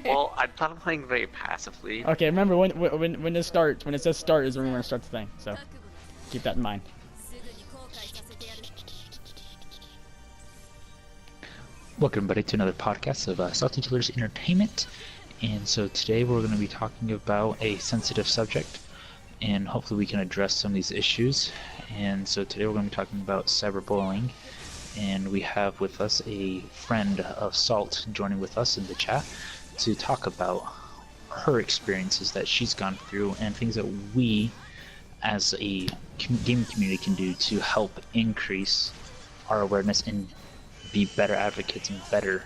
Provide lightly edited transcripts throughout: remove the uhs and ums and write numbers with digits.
Well, I'm not playing very passively. Okay, remember when it starts, when it says start is when we're gonna start the thing. So keep that in mind. Welcome, everybody, to another podcast of SaltyChillersEntertainment. And so today we're going to be talking about a sensitive subject, and hopefully we can address some of these issues. And so today we're going to be talking about cyberbullying, and we have with us a friend of Salt joining with us in the chat to talk about her experiences that she's gone through and things that we as a gaming community can do to help increase our awareness and be better advocates and better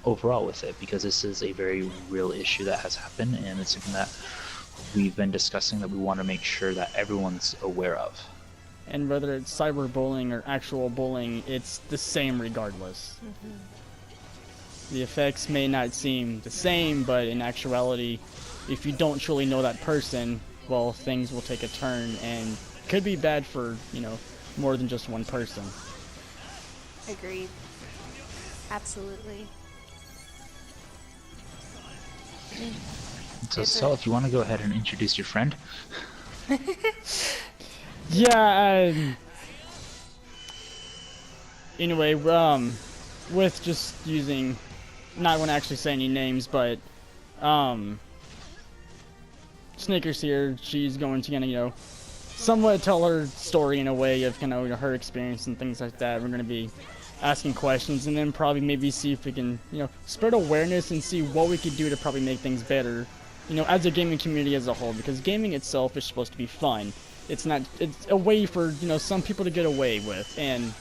overall with it, because this is a very real issue that has happened, and it's something that we've been discussing that we want to make sure that everyone's aware of. And whether it's cyberbullying or actual bullying, it's the same regardless. The effects may not seem the same, but in actuality, if you don't truly know that person, well, things will take a turn and could be bad for, more than just one person. Agreed. Absolutely. So, Sal, if you want to go ahead and introduce your friend. Yeah, anyway, with just using, not going to actually say any names, but, Snickers here, she's going to, somewhat tell her story in a way of, her experience and things like that. We're going to be asking questions, and then probably maybe see if we can, spread awareness and see what we could do to probably make things better, as a gaming community as a whole, because gaming itself is supposed to be fun. It's a way for, some people to get away with, and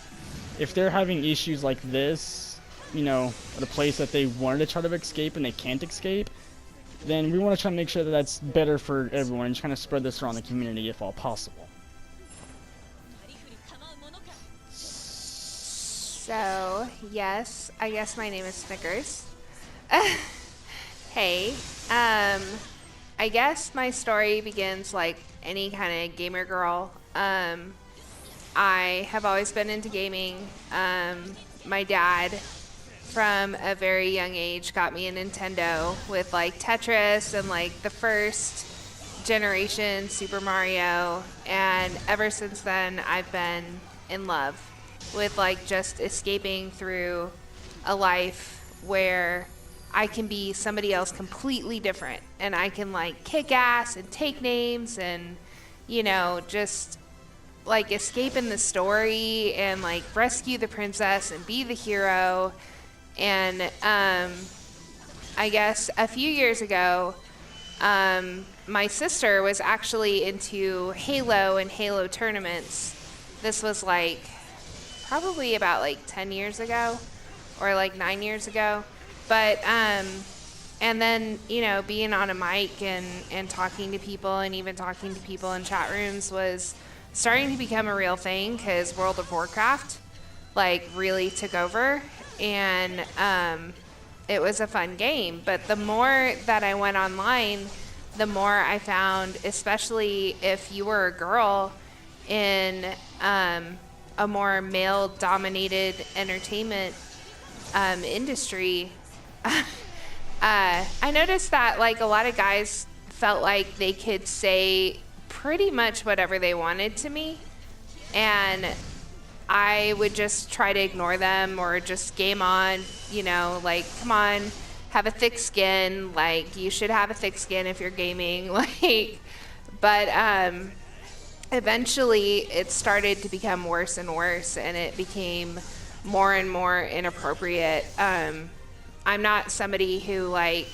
if they're having issues like this, at a place that they wanted to try to escape and they can't escape, then we want to try to make sure that that's better for everyone and trying to spread this around the community if all possible. So, yes, I guess my name is Snickers. Hey, I guess my story begins like any kind of gamer girl. I have always been into gaming. My dad, from a very young age, got me a Nintendo with like Tetris and like the first generation Super Mario, and ever since then I've been in love with like just escaping through a life where I can be somebody else completely different, and I can like kick ass and take names and just like escape in the story and like rescue the princess and be the hero. And I guess a few years ago, my sister was actually into Halo and Halo tournaments. This was like probably about like 10 years ago or like 9 years ago. But, and then, being on a mic and talking to people and even talking to people in chat rooms was starting to become a real thing, because World of Warcraft like really took over, and it was a fun game. But the more that I went online, the more I found, especially if you were a girl in a more male-dominated entertainment industry, I noticed that like a lot of guys felt like they could say pretty much whatever they wanted to me, and I would just try to ignore them or just game on, like, come on, have a thick skin, like, you should have a thick skin if you're gaming, like, but eventually it started to become worse and worse, and it became more and more inappropriate. I'm not somebody who, like,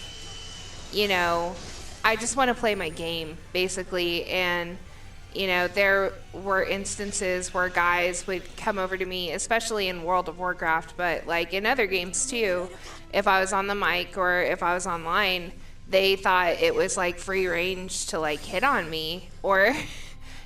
I just want to play my game, basically, and there were instances where guys would come over to me, especially in World of Warcraft, but like in other games too, if I was on the mic or if I was online, they thought it was like free range to like hit on me, or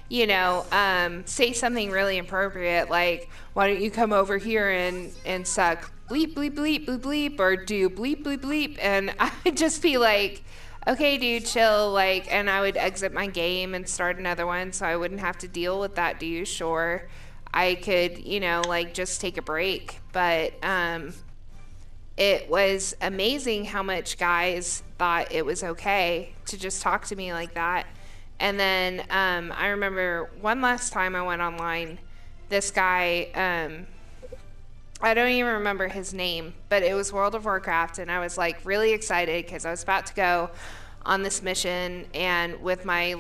say something really inappropriate, like, why don't you come over here and suck bleep bleep bleep bleep bleep, or do bleep bleep bleep, and I would just be like, okay, dude, chill, like, and I would exit my game and start another one so I wouldn't have to deal with that dude. Sure, I could, like, just take a break, but it was amazing how much guys thought it was okay to just talk to me like that. And then I remember one last time I went online, this guy, I don't even remember his name, but it was World of Warcraft, and I was like really excited because I was about to go on this mission, and with my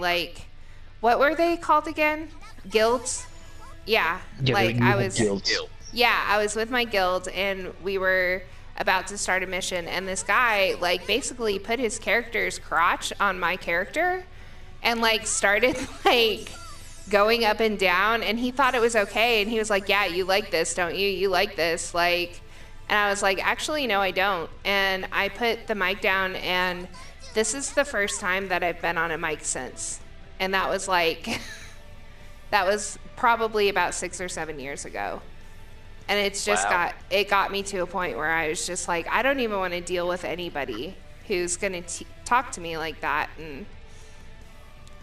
what were they called again? Guilds? Yeah, I was. Guilds. Yeah, I was with my guild, and we were about to start a mission, and this guy basically put his character's crotch on my character, and started going up and down, and he thought it was okay, and he was like, yeah, you like this, don't you? You like this, and I was like, actually, no, I don't. And I put the mic down, and this is the first time that I've been on a mic since. And that was that was probably about 6 or 7 years ago. And it's just got me to a point where I was just like, I don't even want to deal with anybody who's going to talk to me like that. And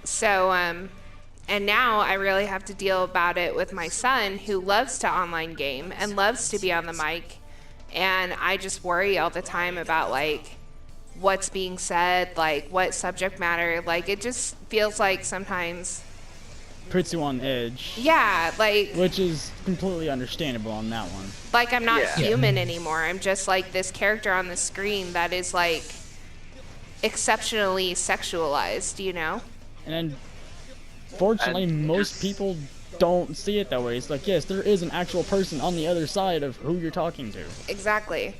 so, and now I really have to deal about it with my son, who loves to online game and loves to be on the mic. And I just worry all the time about what's being said, what subject matter. It just feels like sometimes puts you on edge. Yeah, which is completely understandable on that one. I'm not human anymore. I'm just this character on the screen that is exceptionally sexualized, you know? And fortunately, most people don't see it that way. It's yes, there is an actual person on the other side of who you're talking to. Exactly.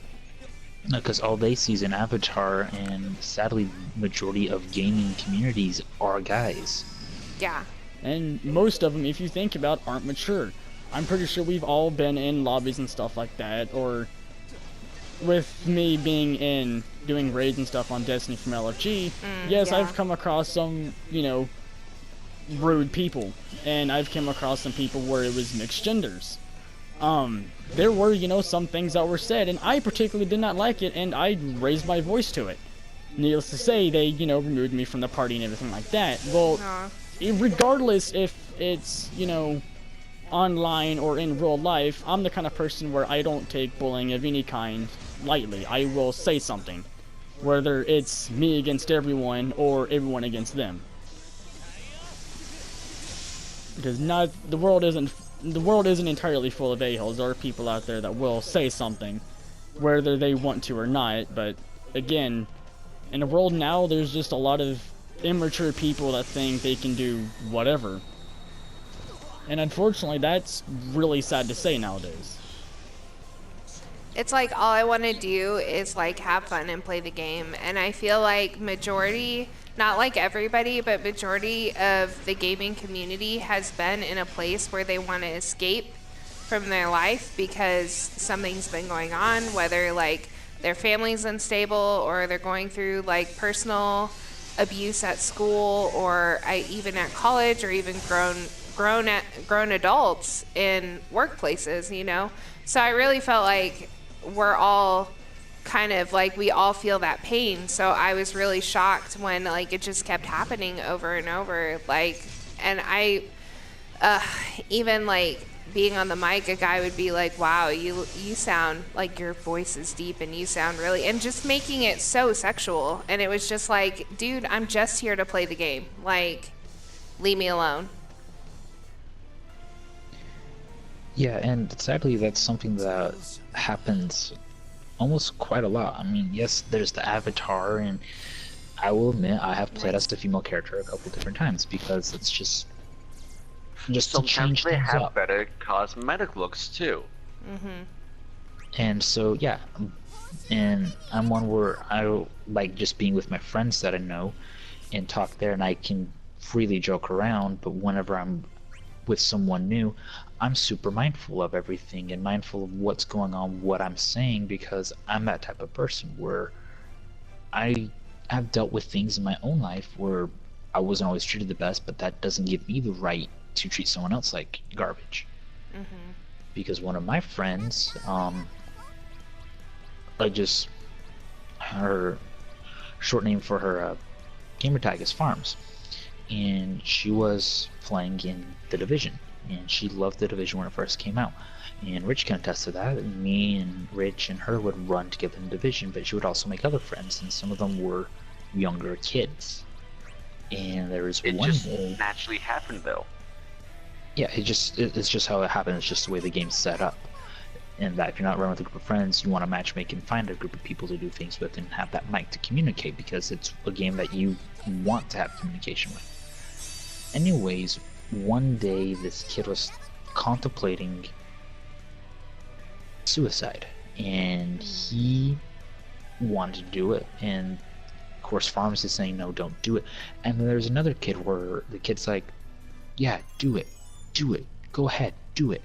Because all they see is an avatar, and sadly, majority of gaming communities are guys. Yeah. And most of them, if you think about, aren't mature. I'm pretty sure we've all been in lobbies and stuff like that, or with me being in doing raids and stuff on Destiny from LFG, yes, I've come across some, rude people, and I've come across some people where it was mixed genders. There were, some things that were said, and I particularly did not like it, and I raised my voice to it. Needless to say, they, removed me from the party and everything like that. Well, regardless if it's, online or in real life, I'm the kind of person where I don't take bullying of any kind lightly. I will say something, whether it's me against everyone or everyone against them. Because the world isn't entirely full of a-holes. There are people out there that will say something, whether they want to or not. But again, in the world now, there's just a lot of immature people that think they can do whatever. And unfortunately, that's really sad to say nowadays. It's all I want to do is have fun and play the game. And I feel majority, not everybody, but majority of the gaming community has been in a place where they want to escape from their life because something's been going on, whether their family's unstable or they're going through personal abuse at school or even at college, or even grown adults in workplaces, So I really felt we're all kind of we all feel that pain. So I was really shocked when it just kept happening over and over. And I even being on the mic, a guy would be wow, you sound your voice is deep and you sound really, and just making it so sexual. And it was just dude, I'm just here to play the game. Leave me alone. Yeah, and sadly, that's something that happens almost quite a lot. I mean, yes, there's the avatar, and I will admit I have played as the female character a couple different times because it's just to sometimes change they things have up. better cosmetic looks too. And so yeah, and I'm one where I like just being with my friends that I know and talk there, and I can freely joke around. But whenever I'm with someone new, I'm super mindful of everything and mindful of what's going on, what I'm saying, because I'm that type of person where I have dealt with things in my own life where I wasn't always treated the best, but that doesn't give me the right to treat someone else like garbage. Because one of my friends, her short name for her gamer tag is Farms, and she was playing in the Division, and she loved the Division when it first came out. And Rich can attest to that. Me and Rich and her would run together in division, but she would also make other friends, and some of them were younger kids. And there was It one just day. naturally happened, though. Yeah, it's just how it happened. It's just the way the game's set up. And that if you're not running with a group of friends, you want to matchmake and find a group of people to do things with and have that mic to communicate, because it's a game that you want to have communication with. Anyways, one day this kid was contemplating suicide, and he wanted to do it, and of course Farms is saying no, don't do it. And then there's another kid where the kid's like, yeah, do it, go ahead, do it.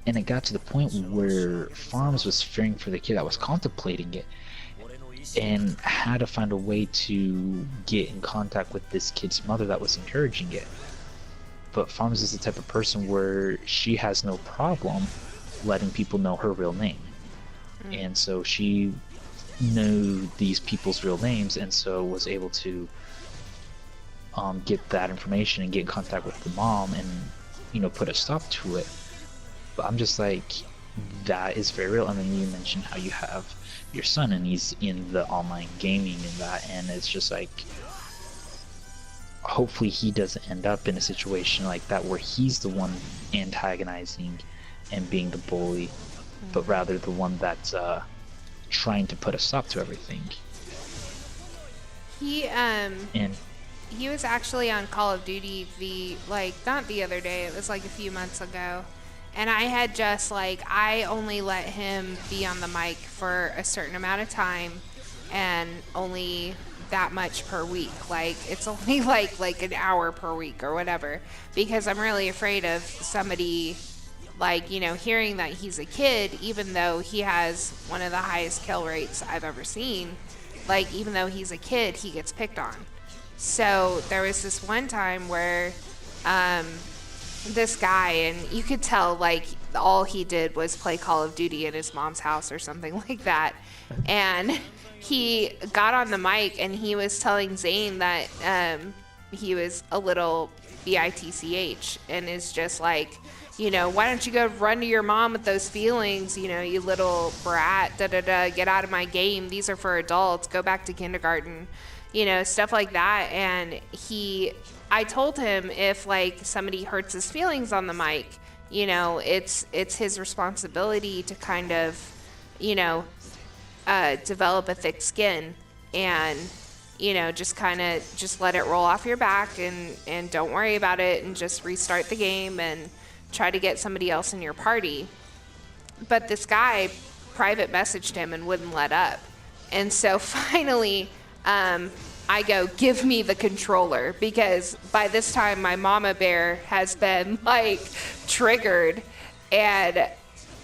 And it got to the point where Farms was fearing for the kid that was contemplating it, and had to find a way to get in contact with this kid's mother that was encouraging it. But Farms is the type of person where she has no problem letting people know her real name. And so she knew these people's real names, and so was able to get that information and get in contact with the mom and, you know, put a stop to it. But I'm just like, that is very real. And then you mentioned how you have your son and he's in the online gaming and that, and it's just like, hopefully he doesn't end up in a situation like that where he's the one antagonizing and being the bully, but rather the one that's trying to put a stop to everything. He was actually on Call of Duty not the other day, it was like a few months ago. And I had just I only let him be on the mic for a certain amount of time, and only that much per week. It's only like an hour per week or whatever, because I'm really afraid of somebody hearing that he's a kid, even though he has one of the highest kill rates I've ever seen. Even though he's a kid, he gets picked on. So there was this one time where this guy, and you could tell all he did was play Call of Duty in his mom's house or something like that. And he got on the mic and he was telling Zane that he was a little bitch, and is just why don't you go run to your mom with those feelings, you little brat, get out of my game, these are for adults, go back to kindergarten, stuff like that. And I told him if somebody hurts his feelings on the mic, it's his responsibility to kind of, develop a thick skin and, just let it roll off your back and don't worry about it, and just restart the game and try to get somebody else in your party. But this guy private messaged him and wouldn't let up. And so finally, I go, give me the controller, because by this time my mama bear has been triggered. And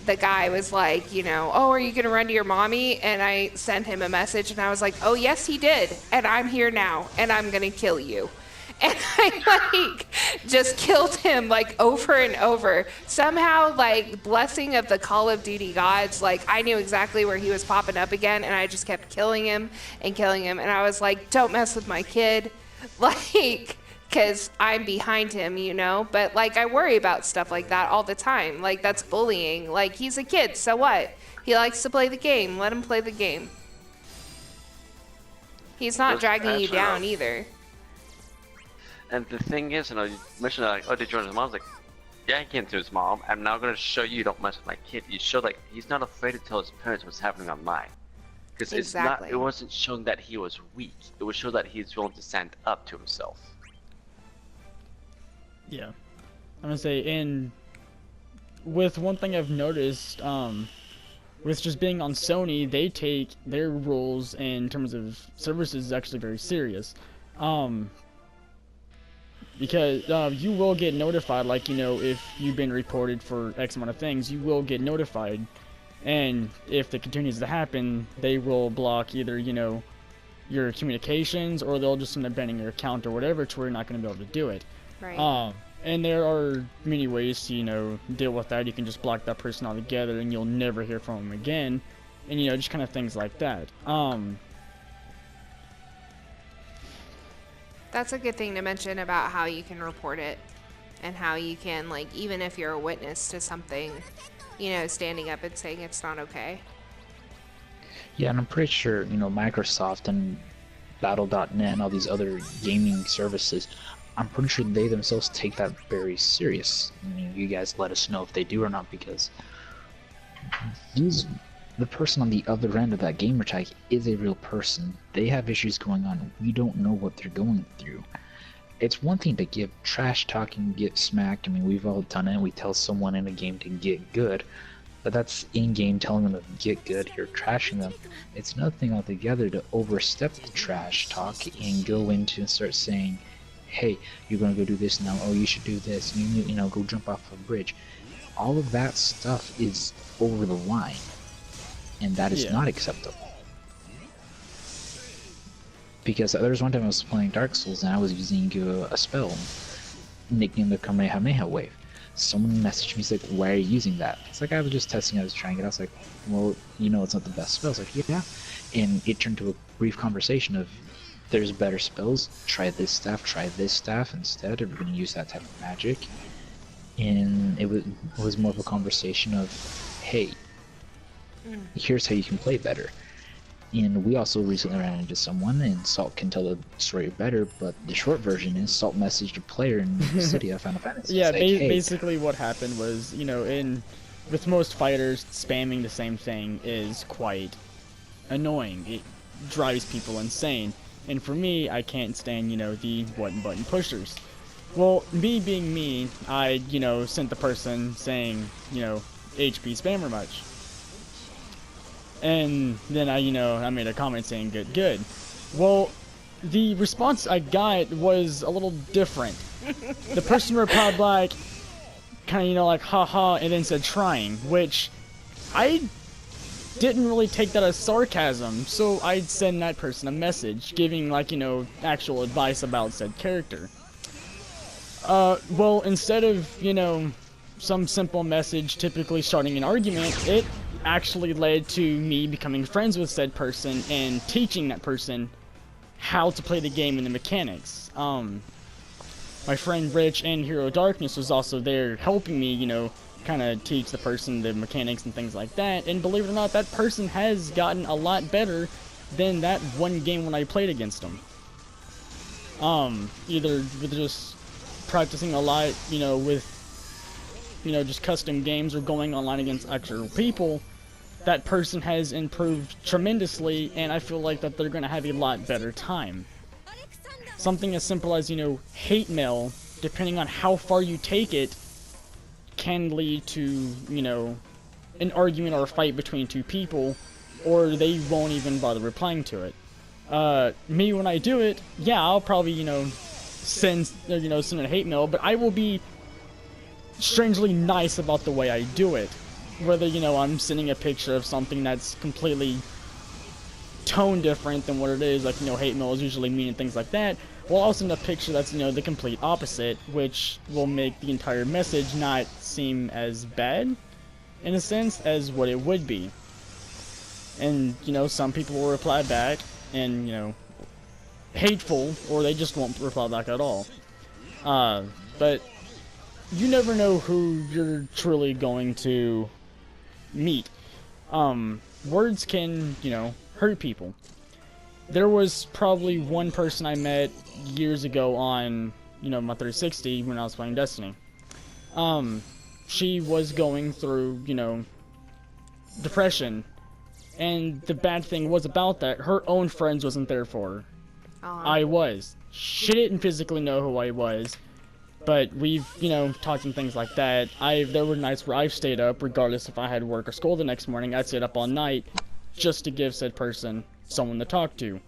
the guy was like, oh, are you going to run to your mommy? And I sent him a message and I was like, oh yes, he did. And I'm here now and I'm going to kill you. And I just killed him over and over. Somehow, blessing of the Call of Duty gods, I knew exactly where he was popping up again, and I just kept killing him. And I was like, don't mess with my kid, because I'm behind him, But I worry about stuff like that all the time. That's bullying. He's a kid, so what? He likes to play the game. Let him play the game. He's not dragging you down either. And the thing is, you mentioned oh, did you run his mom? I was like, yeah, he came to his mom. I'm now gonna show you don't mess with my kid. You show he's not afraid to tell his parents what's happening online, because exactly. it wasn't showing that he was weak. It was show that he's willing to stand up to himself. Yeah, I'm gonna say, and with one thing I've noticed, with just being on Sony, they take their rules in terms of services actually very serious. Because you will get notified, if you've been reported for X amount of things, you will get notified. And if it continues to happen, they will block either, your communications, or they'll just end up banning your account or whatever, to where you're not going to be able to do it. Right. And there are many ways to, deal with that. You can just block that person altogether and you'll never hear from them again. And, just kind of things like that. That's a good thing to mention about how you can report it, and how you can, even if you're a witness to something, standing up and saying it's not okay. Yeah, and I'm pretty sure, Microsoft and Battle.net and all these other gaming services, I'm pretty sure they themselves take that very serious. I mean, you guys let us know if they do or not, because the person on the other end of that gamer tag is a real person. They have issues going on. We don't know what they're going through. It's one thing to give trash talking, get smacked. I mean, we've all done it. We tell someone in a game to get good, but that's in-game telling them to get good. You're trashing them. It's another thing altogether to overstep the trash talk and go into and start saying, hey, you're gonna go do this now. Oh, you should do this. You know, go jump off a bridge. All of that stuff is over the line, and that is not acceptable. Because there was one time I was playing Dark Souls and I was using a spell, nicknamed the Kamehameha Wave. Someone messaged me, he's like, why are you using that? It's like, I was just testing, I was trying it. I was like, well, it's not the best spell. I was like, yeah. And it turned to a brief conversation of, there's better spells, try this staff instead, if you're going to use that type of magic. And it was more of a conversation of, hey, here's how you can play better. And we also recently ran into someone, and Salt can tell the story better, but the short version is Salt messaged a player in the city of Final Fantasy. Yeah, like, hey, basically what happened was, with most fighters, spamming the same thing is quite annoying. It drives people insane. And for me, I can't stand, the button pushers. Well, me being me, I, sent the person saying, HP spammer much. And then I made a comment saying good. Well, the response I got was a little different. The person replied like, kind of, like, haha, and then said trying, which I didn't really take that as sarcasm, so I'd send that person a message giving, like, actual advice about said character. Well, instead of, some simple message typically starting an argument, it actually led to me becoming friends with said person and teaching that person how to play the game and the mechanics. My friend Rich and Hero Darkness was also there helping me, kind of teach the person the mechanics and things like that, and believe it or not, that person has gotten a lot better than that one game when I played against them. Either with just practicing a lot, with, just custom games or going online against actual people, that person has improved tremendously, and I feel like that they're going to have a lot better time. Something as simple as, hate mail, depending on how far you take it, can lead to, an argument or a fight between two people, or they won't even bother replying to it. Me, when I do it, yeah, I'll probably, send a hate mail, but I will be strangely nice about the way I do it. Whether, I'm sending a picture of something that's completely tone different than what it is, like, hate mail is usually mean and things like that, well, I'll send a picture that's, the complete opposite, which will make the entire message not seem as bad, in a sense, as what it would be. And, some people will reply back, and, hateful, or they just won't reply back at all. But you never know who you're truly going to meet. Words can, hurt people. There was probably one person I met years ago on, my 360 when I was playing Destiny. She was going through, depression. And the bad thing was about that, her own friends wasn't there for her. I was. She didn't physically know who I was. But we've, talked and things like that. There were nights where I've stayed up, regardless if I had work or school the next morning. I'd stay up all night just to give said person someone to talk to.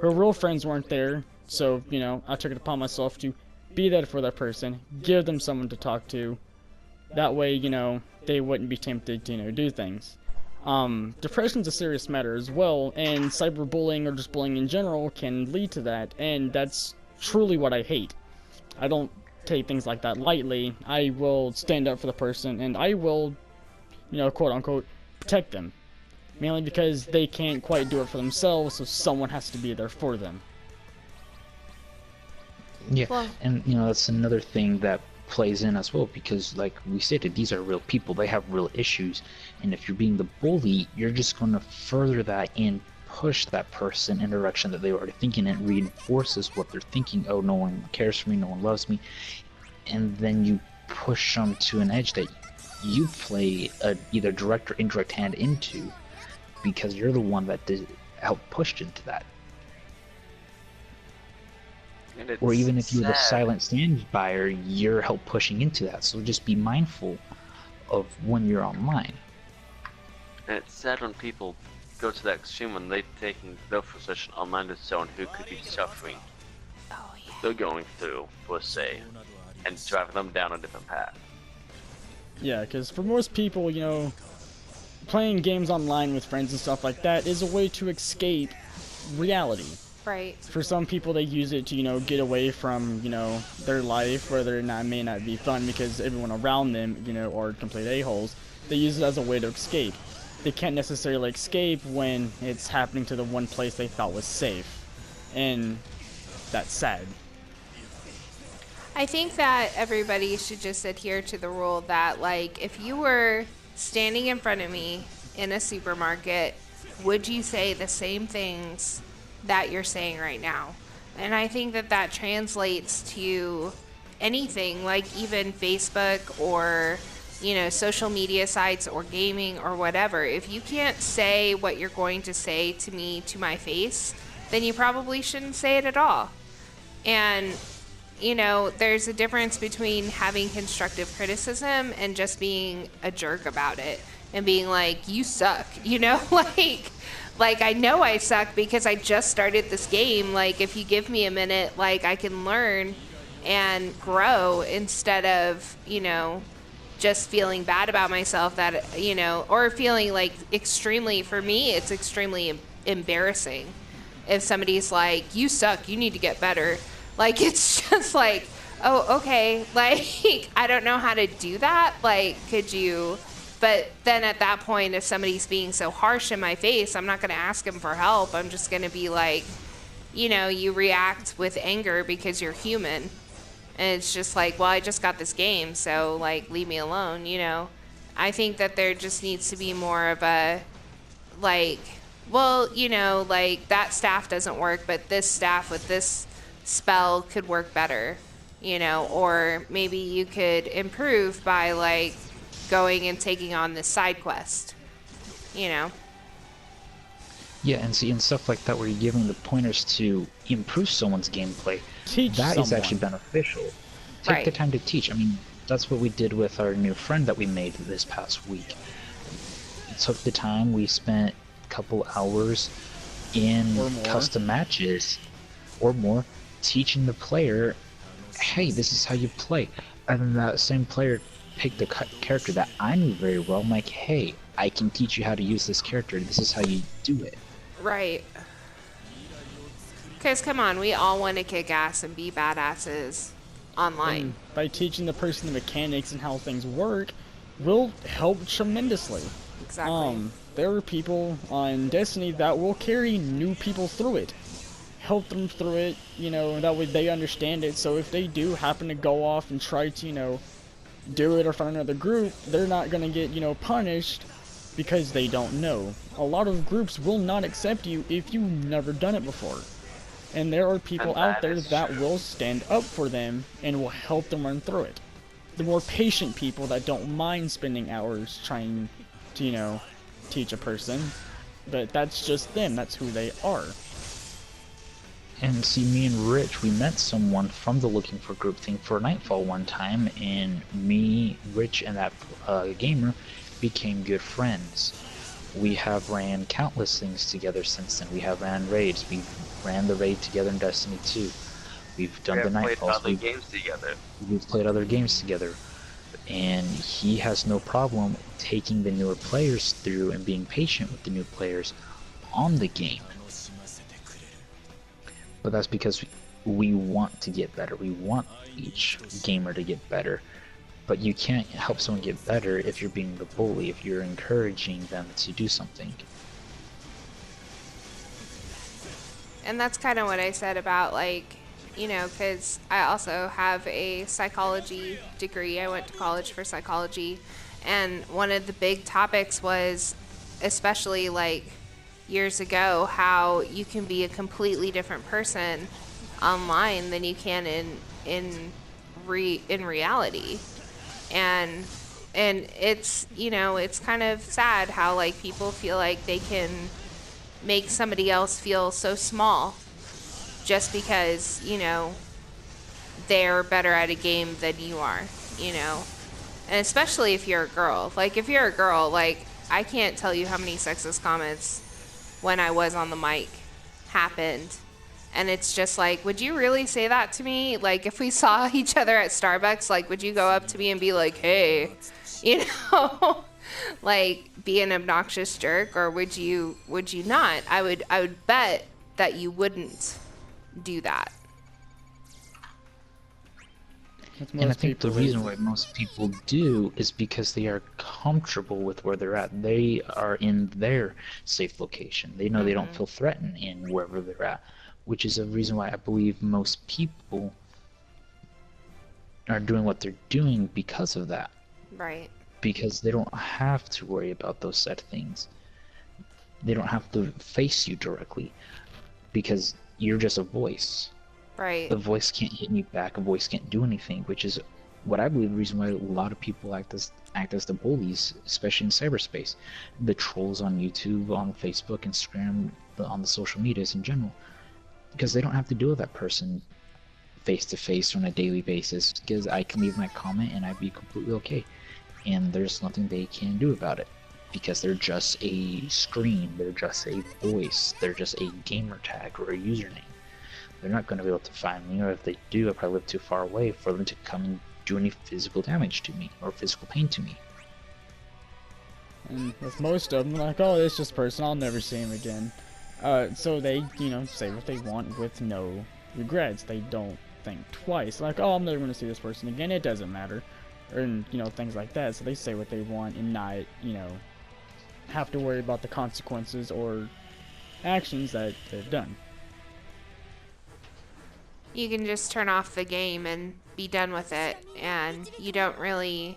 Her real friends weren't there, so, I took it upon myself to be there for that person, give them someone to talk to. That way, they wouldn't be tempted to, do things. Depression's a serious matter as well, and cyberbullying or just bullying in general can lead to that, and that's truly what I hate. I don't take things like that lightly. I will stand up for the person, and I will, quote unquote, protect them. Mainly because they can't quite do it for themselves, so someone has to be there for them. Yeah, and that's another thing that plays in as well, because like we stated, these are real people, they have real issues, and if you're being the bully, you're just going to further that and push that person in a direction that they were already thinking. It reinforces what they're thinking. Oh, no one cares for me, no one loves me, and then you push them to an edge that you play a either direct or indirect hand into, because you're the one that did help pushed into that. Or even if you're the silent stand-byer, you're help pushing into that. So just be mindful of when you're online. And it's sad when people go to that extreme when they're taking their position online to someone who could be suffering. Oh, yeah. They're going through, per se, and driving them down a different path. Yeah, because for most people, you know, playing games online with friends and stuff like that is a way to escape reality. Right. For some people, they use it to, you know, get away from, you know, their life, whether it may not be fun because everyone around them, you know, are complete a-holes. They use it as a way to escape. They can't necessarily escape when it's happening to the one place they thought was safe. And that's sad. I think that everybody should just adhere to the rule that, like, if you were standing in front of me in a supermarket, would you say the same things that you're saying right now? And I think that that translates to anything, like even Facebook or, you know, social media sites or gaming or whatever. If you can't say what you're going to say to me to my face, then you probably shouldn't say it at all. And, you know, there's a difference between having constructive criticism and just being a jerk about it and being like, you suck, you know, like I know I suck because I just started this game. Like, if you give me a minute, like, I can learn and grow instead of, you know, just feeling bad about myself that, you know, or feeling like extremely, for me, it's extremely embarrassing if somebody's like, you suck, you need to get better. Like, it's just like, oh, okay, like, I don't know how to do that. Like, could you? But then at that point, if somebody's being so harsh in my face, I'm not going to ask them for help. I'm just going to be like, you know, you react with anger because you're human. And it's just like, well, I just got this game, so, like, leave me alone, you know. I think that there just needs to be more of a, like, well, you know, like, that staff doesn't work, but this staff with this spell could work better, you know. Or maybe you could improve by, like, going and taking on this side quest, you know. Yeah, and see, and stuff like that where you're giving the pointers to improve someone's gameplay, Teach that someone. is actually beneficial. Take Right. the time to teach. I mean, that's what we did with our new friend that we made this past week. We took the time, we spent a couple hours in Or more. custom matches, or more, teaching the player, hey, this is how you play. And then that same player picked the character that I knew very well. I'm like, hey, I can teach you how to use this character. This is how you do it. Right. Because, come on, we all want to kick ass and be badasses online. And by teaching the person the mechanics and how things work will help tremendously. Exactly. There are people on Destiny that will carry new people through it. Help them through it, you know, that way they understand it. So if they do happen to go off and try to, you know, do it or find another group, they're not going to get, you know, punished because they don't know. A lot of groups will not accept you if you've never done it before. And there are people And out that there is that true. will stand up for them and will help them run through it. The more patient people that don't mind spending hours trying to, you know, teach a person. But that's just them, that's who they are. And see, me and Rich, we met someone from the Looking for Group thing for Nightfall one time, and me, Rich, and that gamer became good friends. We have ran countless things together since then. We have ran raids. We ran the raid together in Destiny 2. We've done We the have played Nightfalls. other games together. We've played other games together. And he has no problem taking the newer players through and being patient with the new players on the game. But that's because we want to get better. We want each gamer to get better. But you can't help someone get better if you're being the bully, if you're encouraging them to do something. And that's kind of what I said about, like, you know, because I also have a psychology degree. I went to college for psychology, and one of the big topics was, especially like years ago, how you can be a completely different person online than you can in reality. And it's, you know, it's kind of sad how like people feel like they can make somebody else feel so small just because, you know, they're better at a game than you are, you know. And especially if you're a girl. Like, if you're a girl, like, I can't tell you how many sexist comments when I was on the mic happened. And it's just like, would you really say that to me? Like, if we saw each other at Starbucks, like, would you go up to me and be like, hey, you know, like, be an obnoxious jerk? Or would you not? I would bet that you wouldn't do that. And I think the reason why most people do is because they are comfortable with where they're at. They are in their safe location. They know they don't feel threatened in wherever they're at, which is a reason why I believe most people are doing what they're doing because of that. Right. Because they don't have to worry about those set of things. They don't have to face you directly because you're just a voice. Right. A voice can't hit me back. A voice can't do anything, which is what I believe the reason why a lot of people act as the bullies, especially in cyberspace. The trolls on YouTube, on Facebook, Instagram, on the social medias in general. Because they don't have to deal with that person face to face on a daily basis, because I can leave my comment and I'd be completely okay. And there's nothing they can do about it. Because they're just a screen, they're just a voice, they're just a gamer tag or a username. They're not going to be able to find me, or if they do, I probably live too far away for them to come and do any physical damage to me or physical pain to me. And with most of them, like, oh, it's just personal, I'll never see him again. So they, you know, say what they want with no regrets. They don't think twice. Like, oh, I'm never going to see this person again, it doesn't matter. Or, you know, things like that. So they say what they want and not, you know, have to worry about the consequences or actions that they've done. You can just turn off the game and be done with it, and you don't really,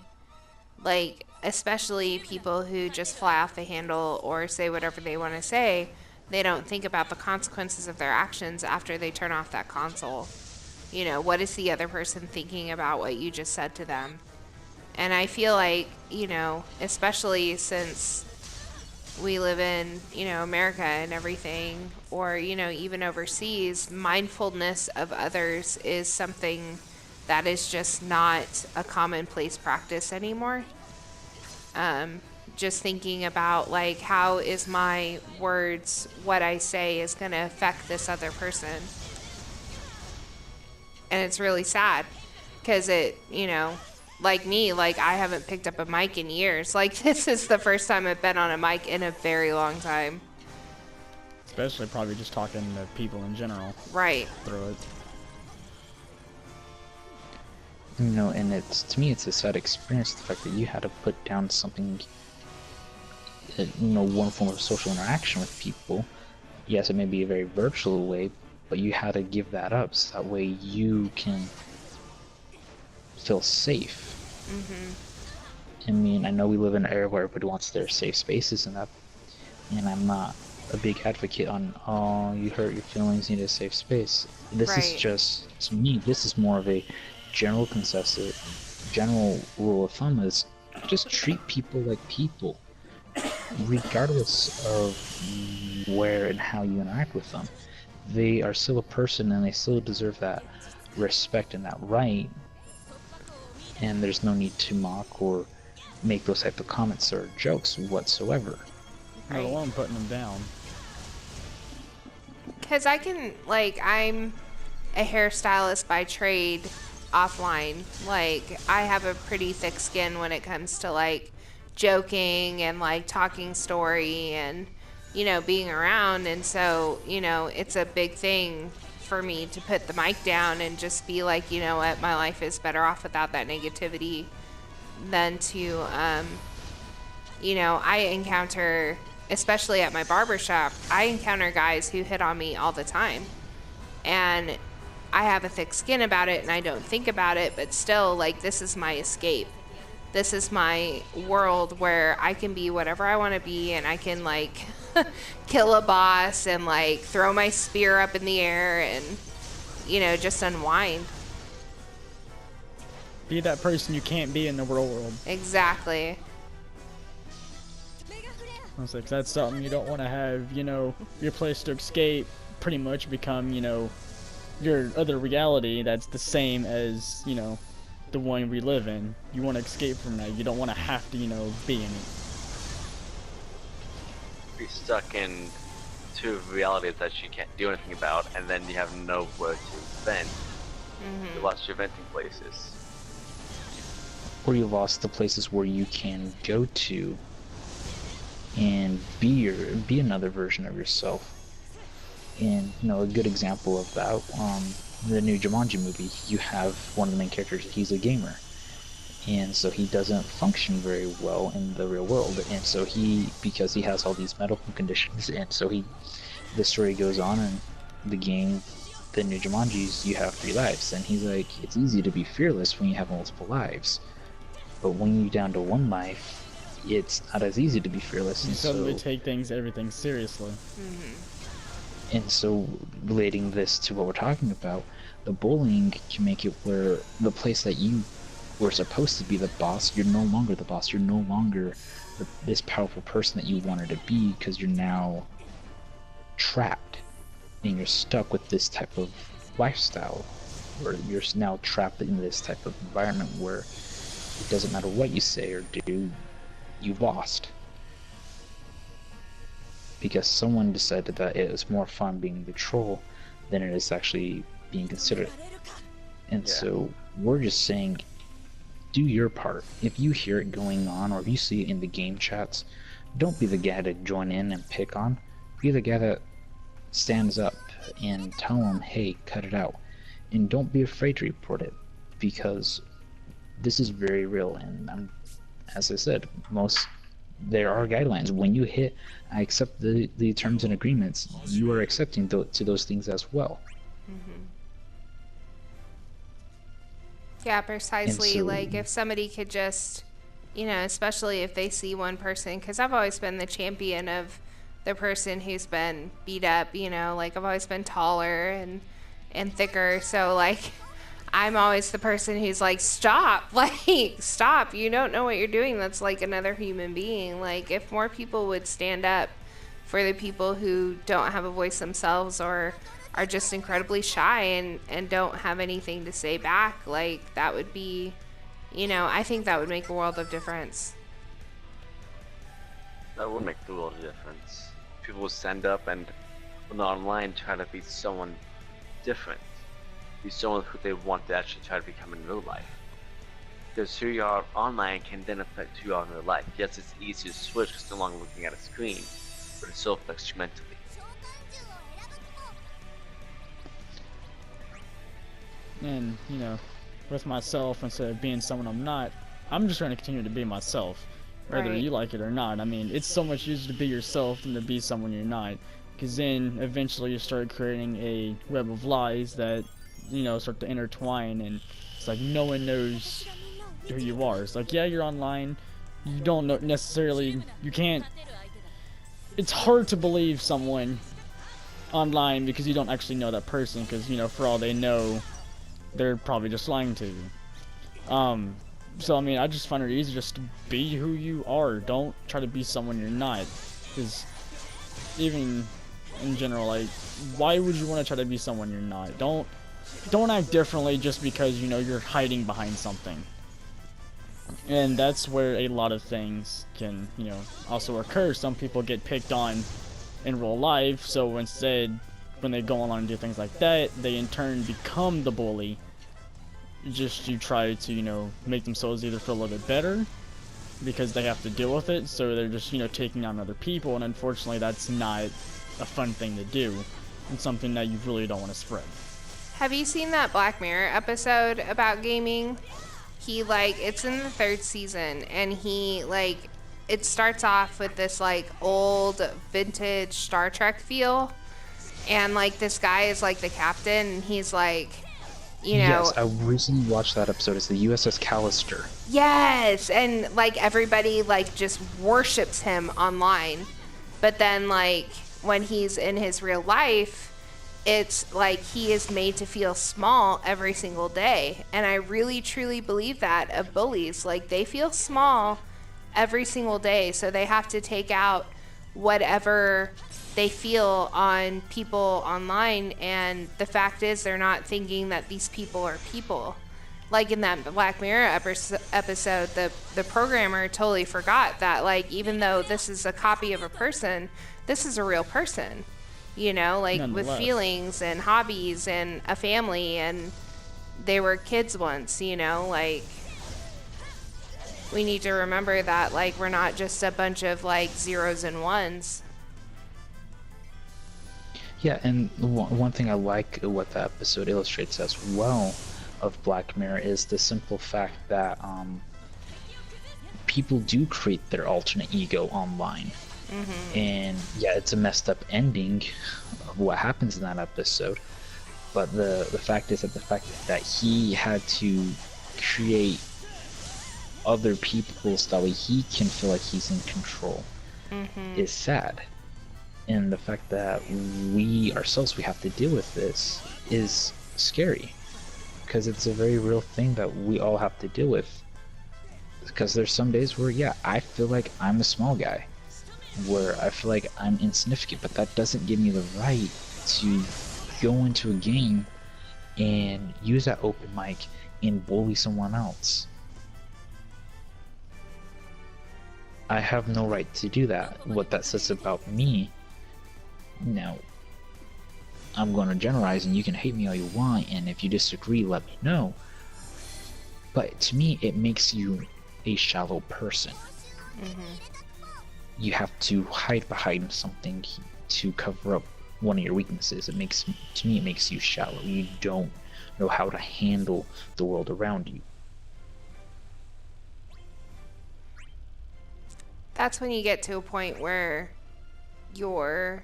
like, especially people who just fly off the handle or say whatever they want to say, they don't think about the consequences of their actions after they turn off that console. You know, what is the other person thinking about what you just said to them? And I feel like, you know, especially since we live in, you know, America and everything, or, you know, even overseas, mindfulness of others is something that is just not a commonplace practice anymore. Just thinking about, like, how is my words, what I say is going to affect this other person. And it's really sad because it, you know, like me, like, I haven't picked up a mic in years. Like, this is the first time I've been on a mic in a very long time. Especially probably just talking to people in general. Right. Through it. You know, and it's, to me, it's a sad experience, the fact that you had to put down something, you know, one form of social interaction with people. Yes, it may be a very virtual way, but you had to give that up so that way you can feel safe. I mean, I know we live in an era where everybody wants their safe spaces and that, and I'm not a big advocate on, oh, you hurt your feelings, you need a safe space. This is just, to me, this is more of a general consensus, general rule of thumb is just treat people like people, regardless of where and how you interact with them. They are still a person and they still deserve that respect and that right. And there's no need to mock or make those type of comments or jokes whatsoever. Let alone putting them down. Because I can, like, I'm a hairstylist by trade offline. Like, I have a pretty thick skin when it comes to, like, joking and, like, talking story and, you know, being around. And so, you know, it's a big thing for me to put the mic down and just be like, you know what, my life is better off without that negativity than to, you know, I encounter, especially at my barber shop, I encounter guys who hit on me all the time. And I have a thick skin about it and I don't think about it, but still, like, this is my escape. This is my world where I can be whatever I want to be, and I can, like, kill a boss and, like, throw my spear up in the air and, you know, just unwind. Be that person you can't be in the real world. Exactly. I was like, that's something you don't want to have, you know, your place to escape pretty much become, you know, your other reality that's the same as, you know, the one we live in. You want to escape from that. You don't want to have to, you know, be in it. Be stuck in two realities that you can't do anything about, and then you have nowhere to vent. You lost your venting places. Or you lost the places where you can go to and be another version of yourself. And, you know, a good example of that, the new Jumanji movie, you have one of the main characters, he's a gamer. And so he doesn't function very well in the real world. And so because he has all these medical conditions, and so the story goes on in the game, the new Jumanji's, you have 3 lives. And he's like, it's easy to be fearless when you have multiple lives. But when you're down to 1 life, it's not as easy to be fearless. You suddenly take everything seriously. And so, relating this to what we're talking about, the bullying can make it where the place that you were supposed to be the boss, you're no longer the boss. You're no longer this powerful person that you wanted to be, because you're now trapped. And you're stuck with this type of lifestyle. Or you're now trapped in this type of environment where it doesn't matter what you say or do, you lost. Because someone decided that it was more fun being the troll than it is actually being considerate. And so we're just saying, do your part. If you hear it going on, or if you see it in the game chats, don't be the guy to join in and pick on. Be the guy that stands up and tell them, hey, cut it out. And don't be afraid to report it, because this is very real. And as I said, there are guidelines. When you hit, I accept the terms and agreements, you are accepting to those things as well. Yeah, precisely. So, like, if somebody could just, you know, especially if they see one person, because I've always been the champion of the person who's been beat up, you know, like, I've always been taller and thicker, so, like, I'm always the person who's like, stop, like, stop, you don't know what you're doing. That's like another human being. Like, if more people would stand up for the people who don't have a voice themselves, or are just incredibly shy and don't have anything to say back, like, that would be, you know, I think that would make a world of difference. That would make a world of difference. People will stand up and, when they're online, try to be someone different. Be someone who they want to actually try to become in real life. Because who you are online can then affect who you are in real life. Yes, it's easy to switch because you're no longer looking at a screen, but it still affects you mentally. And, you know, with myself, instead of being someone I'm not, I'm just trying to continue to be myself, whether Right. you like it or not. I mean, it's so much easier to be yourself than to be someone you're not, because then eventually you start creating a web of lies that, you know, start to intertwine, and it's like no one knows who you are. It's like, yeah, you're online, you don't know necessarily, you can't, it's hard to believe someone online because you don't actually know that person, because, you know, for all they know, they're probably just lying to you. So I mean, I just find it easy just to be who you are. Don't try to be someone you're not, because even in general, like, why would you want to try to be someone you're not? Don't act differently just because, you know, you're hiding behind something. And that's where a lot of things can, you know, also occur. Some people get picked on in real life, so instead, when they go online and do things like that, they in turn become the bully, just to try to, you know, make themselves either feel a little bit better because they have to deal with it, so they're just, you know, taking on other people. And unfortunately, that's not a fun thing to do, and something that you really don't want to spread. Have you seen that Black Mirror episode about gaming? He, like, it's in the 3rd season, and he, like, it starts off with this, like, old vintage Star Trek feel, And like this guy is like the captain, and he's like, you know. Yes, I recently watched that episode. It's the USS Callister. Yes, and like everybody like just worships him online, but then like when he's in his real life, it's like he is made to feel small every single day. And I really truly believe that of bullies. Like they feel small every single day, so they have to take out whatever they feel on people online, and the fact is they're not thinking that these people are people. Like in that Black Mirror episode, the programmer totally forgot that, like, even though this is a copy of a person, this is a real person, you know, like with feelings and hobbies and a family, and they were kids once, you know, like we need to remember that, like, we're not just a bunch of like zeros and ones. Yeah, and one thing I like what the episode illustrates as well of Black Mirror is the simple fact that people do create their alternate ego online. And yeah, it's a messed up ending of what happens in that episode, but the fact is that the fact that he had to create other people so that way he can feel like he's in control is sad. And the fact that we ourselves, we have to deal with this is scary, because it's a very real thing that we all have to deal with. Because there's some days where, yeah, I feel like I'm a small guy, where I feel like I'm insignificant, but that doesn't give me the right to go into a game and use that open mic and bully someone else. I have no right to do that. What that says about me, now, I'm going to generalize, and you can hate me all you want, and if you disagree, let me know. But to me, it makes you a shallow person. You have to hide behind something to cover up one of your weaknesses. To me, it makes you shallow. You don't know how to handle the world around you. That's when you get to a point where you're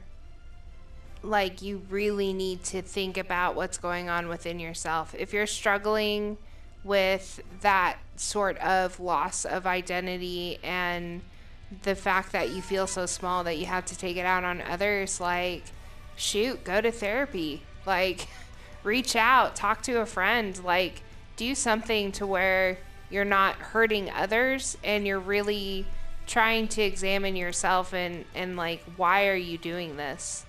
like, you really need to think about what's going on within yourself. If you're struggling with that sort of loss of identity and the fact that you feel so small that you have to take it out on others, like, shoot, go to therapy, like, reach out, talk to a friend, like, do something to where you're not hurting others and you're really trying to examine yourself and like, why are you doing this?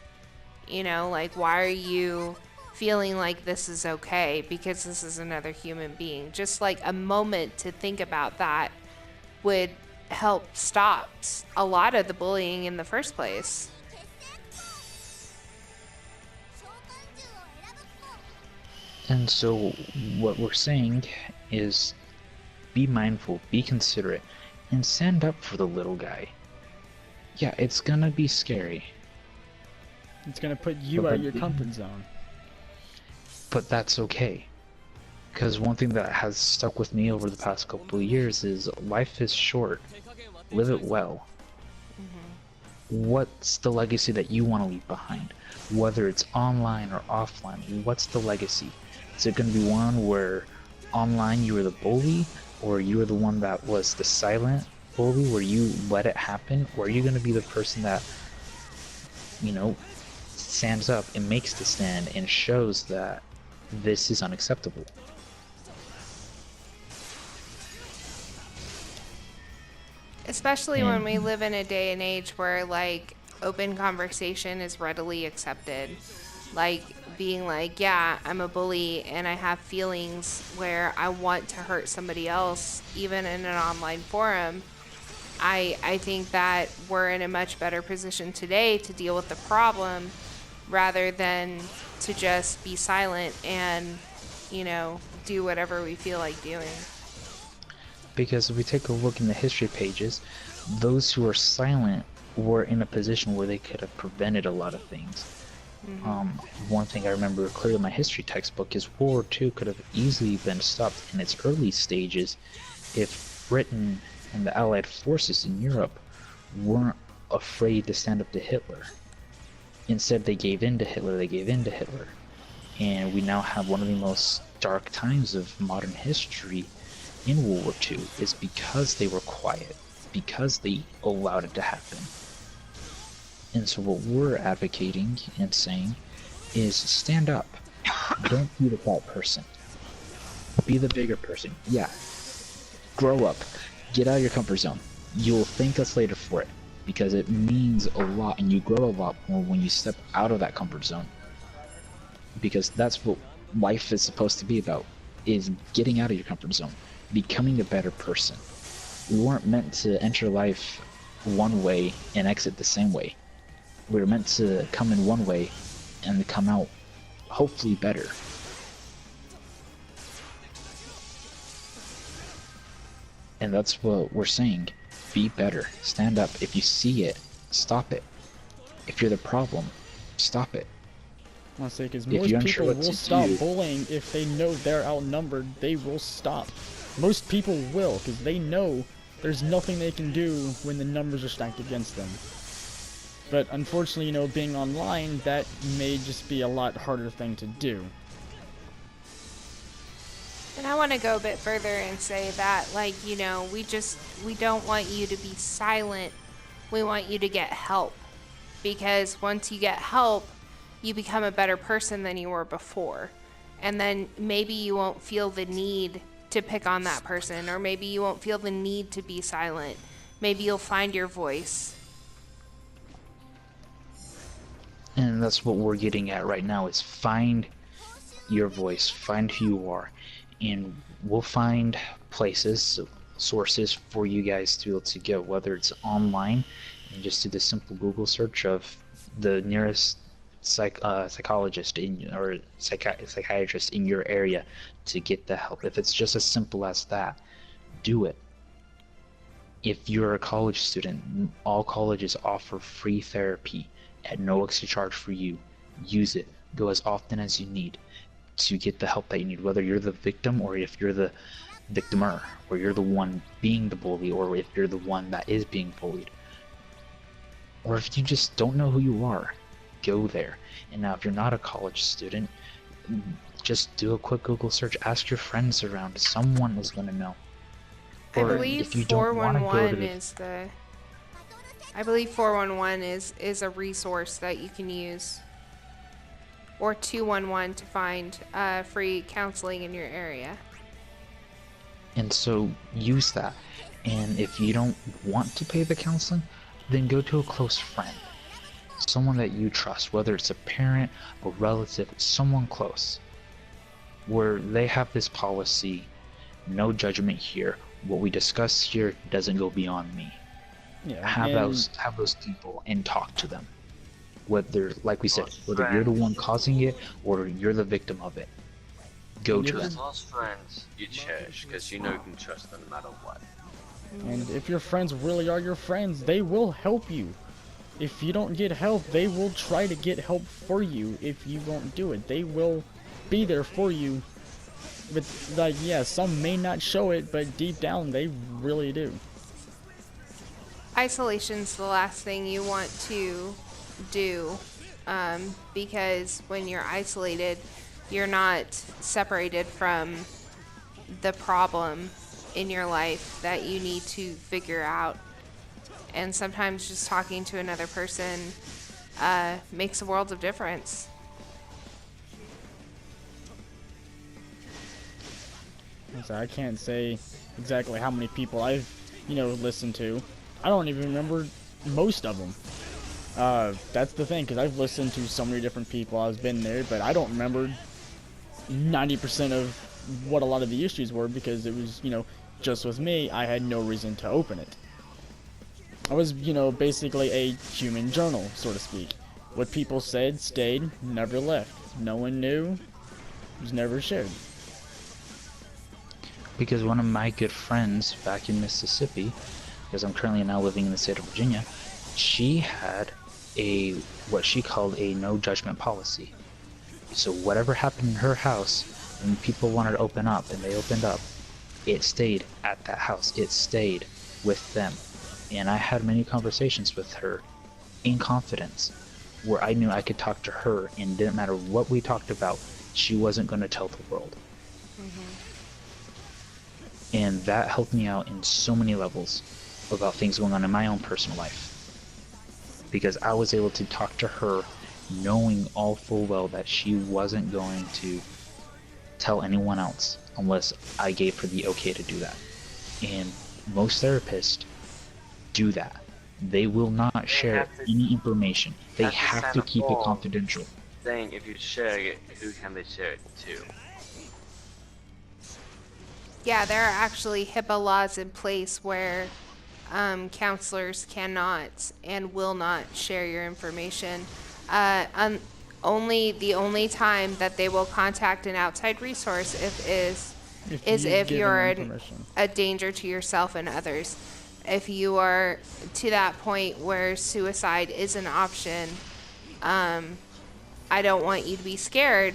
You know, like, why are you feeling like this is okay? Because this is another human being. Just like a moment to think about that would help stop a lot of the bullying in the first place. And so what we're saying is be mindful, be considerate, and stand up for the little guy. Yeah, it's gonna be scary. It's gonna put you out of your comfort zone. But that's okay. Because one thing that has stuck with me over the past couple of years is life is short. Live it well. What's the legacy that you want to leave behind? Whether it's online or offline, what's the legacy? Is it going to be one where online you were the bully, or you were the one that was the silent bully where you let it happen? Or are you going to be the person that, you know, stands up and makes the stand and shows that this is unacceptable? Especially when we live in a day and age where, like, open conversation is readily accepted. Like, being like, yeah, I'm a bully and I have feelings where I want to hurt somebody else, even in an online forum. I think that we're in a much better position today to deal with the problem rather than to just be silent and, you know, do whatever we feel like doing. Because if we take a look in the history pages, those who were silent were in a position where they could have prevented a lot of things. One thing I remember clearly in my history textbook is World War II could have easily been stopped in its early stages if Britain and the Allied forces in Europe weren't afraid to stand up to Hitler. Instead, they gave in to Hitler. They gave in to Hitler. And we now have one of the most dark times of modern history in World War II is because they were quiet, because they allowed it to happen. And so what we're advocating and saying is stand up. Don't be the fat person. Be the bigger person. Yeah. Grow up. Get out of your comfort zone. You'll thank us later for it, because it means a lot, and you grow a lot more when you step out of that comfort zone. Because that's what life is supposed to be about, is getting out of your comfort zone, becoming a better person. We weren't meant to enter life one way and exit the same way. We were meant to come in one way and come out hopefully better. And that's what we're saying. Be better. Stand up. If you see it, stop it. If you're the problem, stop it. I say, because most people will stop bullying if they know they're outnumbered. They will stop. Most people will, because they know there's nothing they can do when the numbers are stacked against them. But unfortunately, you know, being online, that may just be a lot harder thing to do. And I want to go a bit further and say that, like, you know, we don't want you to be silent. We want you to get help. Because once you get help, you become a better person than you were before. And then maybe you won't feel the need to pick on that person, or maybe you won't feel the need to be silent. Maybe you'll find your voice. And that's what we're getting at right now, is find your voice, find who you are. And we'll find places, sources for you guys to be able to go, whether it's online, and just do the simple Google search of the nearest psychologist or psychiatrist in your area to get the help. If it's just as simple as that, do it. If you're a college student, all colleges offer free therapy at no extra charge for you. Use it. Go as often as you need to get the help that you need, whether you're the victim or if you're the victimer, or you're the one being the bully, or if you're the one that is being bullied, or if you just don't know who you are, go there. And now if you're not a college student, just do a quick Google search, ask your friends around, someone is going to know. I believe 411 is a resource that you can use, or 211 to find free counseling in your area. And so use that. And if you don't want to pay the counseling, then go to a close friend, someone that you trust, whether it's a parent, a relative, someone close, where they have this policy, no judgment here. What we discuss here doesn't go beyond me. Yeah, have those people and talk to them. Whether, like we said, whether you're the one causing it or you're the victim of it, go to them. Close friends you cherish, because you know you can trust them no matter what. And if your friends really are your friends, they will help you. If you don't get help, they will try to get help for you. If you won't do it, they will be there for you. But, like, yeah, some may not show it, but deep down, they really do. Isolation's the last thing you want to do, because when you're isolated, you're not separated from the problem in your life that you need to figure out. And sometimes just talking to another person makes a world of difference. So I can't say exactly how many people I've, listened to. I don't even remember most of them. That's the thing, because I've listened to so many different people. I've been there, but I don't remember 90% of what a lot of the issues were, because it was, just with me, I had no reason to open it. I was, basically a human journal, so to speak. What people said stayed, never left. No one knew, was never shared. Because one of my good friends back in Mississippi, because I'm currently now living in the state of Virginia, she had what she called a no judgment policy. So whatever happened in her house, when people wanted to open up and they opened up, it stayed at that house. It stayed with them. And I had many conversations with her in confidence where I knew I could talk to her, and it didn't matter what we talked about, she wasn't going to tell the world. And that helped me out in so many levels about things going on in my own personal life. Because I was able to talk to her knowing all full well that she wasn't going to tell anyone else unless I gave her the okay to do that. And most therapists do that. They will not share any information. They have to keep it confidential. Saying if you share it, who can they share it to? Yeah, there are actually HIPAA laws in place where counselors cannot and will not share your information. The only time that they will contact an outside resource is if you're a danger to yourself and others. If you are to that point where suicide is an option, I don't want you to be scared,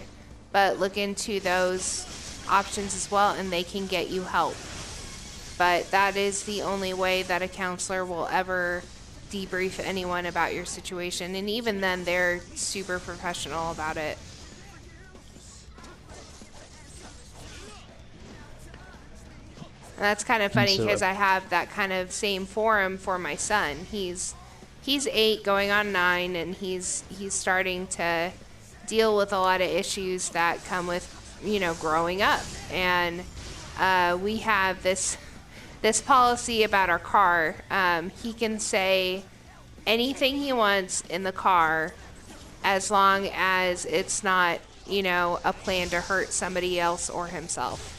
but look into those options as well, and they can get you help. But that is the only way that a counselor will ever debrief anyone about your situation, and even then they're super professional about it. And that's kind of funny because I have that kind of same forum for my son. He's 8 going on 9, and he's starting to deal with a lot of issues that come with, growing up. And we have this policy about our car. He can say anything he wants in the car as long as it's not, a plan to hurt somebody else or himself.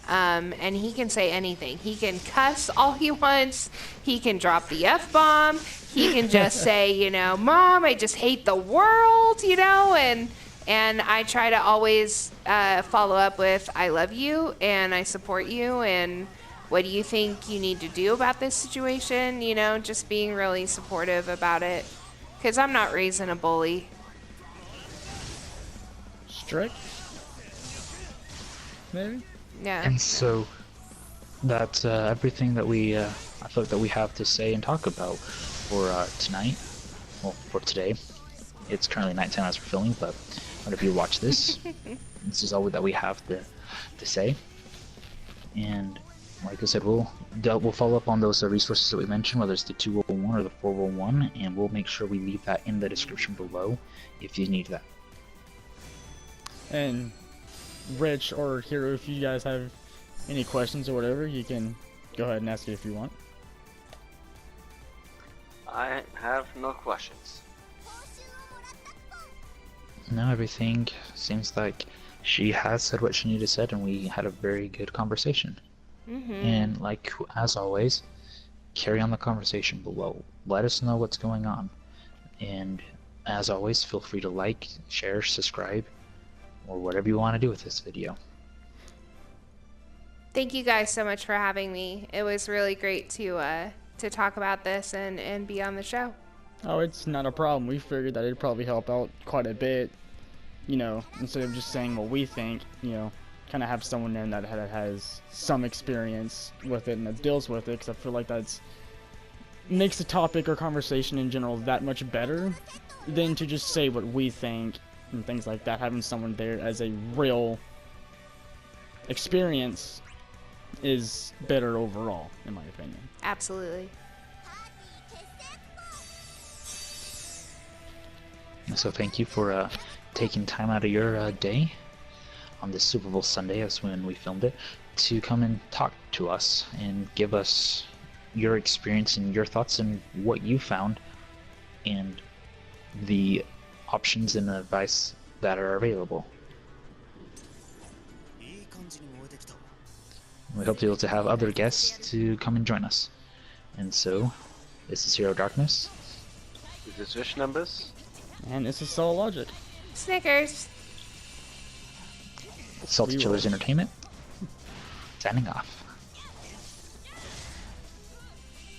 And he can say anything. He can cuss all he wants. He can drop the F-bomb. He can just say, Mom, I just hate the world, and I try to always follow up with, I love you and I support you, and what do you think you need to do about this situation? Just being really supportive about it, because I'm not raising a bully. Strict? Maybe? Yeah. And so that's everything that we I feel like that we have to say and talk about for tonight. Well, for today. It's currently nighttime as we're filming, but whenever you watch this, this is all that we have to say. And like I said, we'll follow up on those resources that we mentioned, whether it's the 201 or the 401, and we'll make sure we leave that in the description below if you need that. And Rich or Hero, if you guys have any questions or whatever, you can go ahead and ask it if you want. I have no questions. No, everything seems like she has said what she needed to said, and we had a very good conversation. And as always, carry on the conversation below. Let us know what's going on. And as always, feel free to like, share, subscribe, or whatever you want to do with this video. Thank you guys so much for having me. It was really great to talk about this and be on the show. Oh, it's not a problem. We figured that it'd probably help out quite a bit, instead of just saying what we think, kind of have someone there that has some experience with it and that deals with it, because I feel like that's makes the topic or conversation in general that much better than to just say what we think and things like that. Having someone there as a real experience is better overall, in my opinion. Absolutely. So thank you for taking time out of your day on this Super Bowl Sunday, as when we filmed it, to come and talk to us and give us your experience and your thoughts and what you found and the options and advice that are available. We hope to be able to have other guests to come and join us. And so, this is Hero Darkness. This is Wish Numbers. And this is Soul Logic. Snickers. SaltyChillersEntertainment. Signing off.